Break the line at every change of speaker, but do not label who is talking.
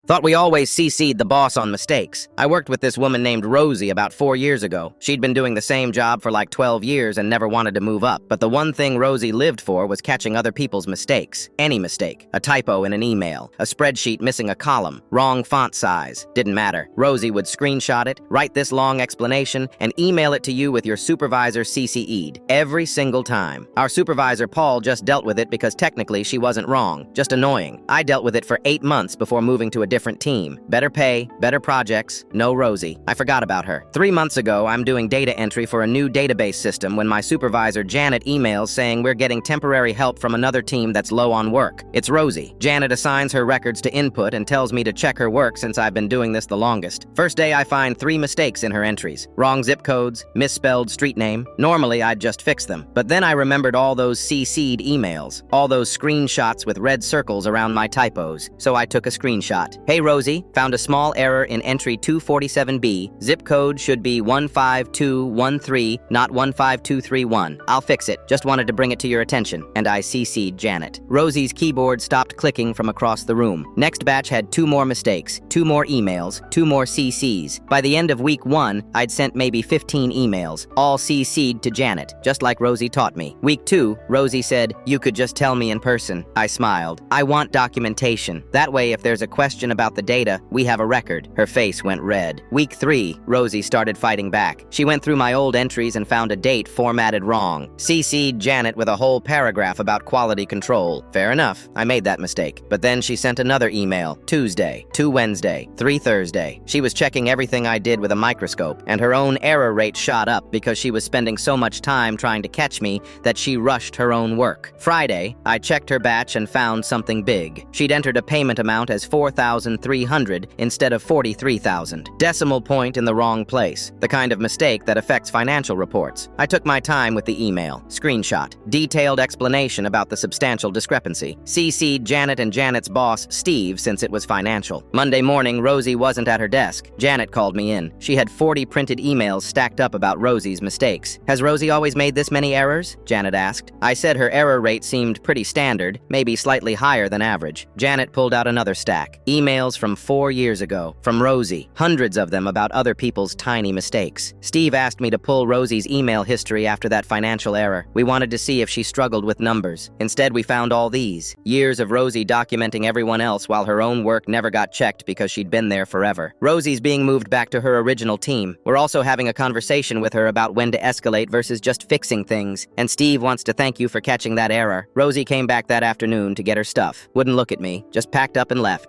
Thought we always CC'd the boss on mistakes. I worked with this woman named Rosie about 4 years ago. She'd been doing the same job for like 12 years and never wanted to move up. But the one thing Rosie lived for was catching other people's mistakes. Any mistake. A typo in an email. A spreadsheet missing a column. Wrong font size. Didn't matter. Rosie would screenshot it, write this long explanation, and email it to you with your supervisor CC'd. Every single time. Our supervisor Paul just dealt with it because technically she wasn't wrong. Just annoying. I dealt with it for 8 months before moving to a different team. Better pay, better projects, no Rosie. I forgot about her. 3 months ago, I'm doing data entry for a new database system when my supervisor Janet emails saying we're getting temporary help from another team that's low on work. It's Rosie. Janet assigns her records to input and tells me to check her work since I've been doing this the longest. First day, I find 3 mistakes in her entries. Wrong zip codes, misspelled street name. Normally, I'd just fix them. But then I remembered all those CC'd emails, all those screenshots with red circles around my typos, so I took a screenshot. Hey Rosie, found a small error in entry 247B. Zip code should be 15213, not 15231. I'll fix it. Just wanted to bring it to your attention. And I CC'd Janet. Rosie's keyboard stopped clicking from across the room. Next batch had 2 more mistakes, 2 more emails, 2 more CCs. By the end of week 1, I'd sent maybe 15 emails, all CC'd to Janet, just like Rosie taught me. Week 2, Rosie said, "You could just tell me in person." I smiled. I want documentation. That way, if there's a question about the data, we have a record. Her face went red. Week 3, Rosie started fighting back. She went through my old entries and found a date formatted wrong. CC'd Janet with a whole paragraph about quality control. Fair enough, I made that mistake. But then she sent another email, Tuesday, 2 Wednesday, 3 Thursday. She was checking everything I did with a microscope, and her own error rate shot up because she was spending so much time trying to catch me that she rushed her own work. Friday, I checked her batch and found something big. She'd entered a payment amount as $4,300 instead of $43,000. Decimal point in the wrong place. The kind of mistake that affects financial reports. I took my time with the email. Screenshot. Detailed explanation about the substantial discrepancy. CC'd Janet and Janet's boss, Steve, since it was financial. Monday morning, Rosie wasn't at her desk. Janet called me in. She had 40 printed emails stacked up about Rosie's mistakes. "Has Rosie always made this many errors?" Janet asked. I said her error rate seemed pretty standard, maybe slightly higher than average. Janet pulled out another stack. Emails from 4 years ago, from Rosie. Hundreds of them about other people's tiny mistakes. Steve asked me to pull Rosie's email history after that financial error. We wanted to see if she struggled with numbers. Instead, we found all these. Years of Rosie documenting everyone else while her own work never got checked because she'd been there forever. Rosie's being moved back to her original team. We're also having a conversation with her about when to escalate versus just fixing things. And Steve wants to thank you for catching that error. Rosie came back that afternoon to get her stuff. Wouldn't look at me, just packed up and left.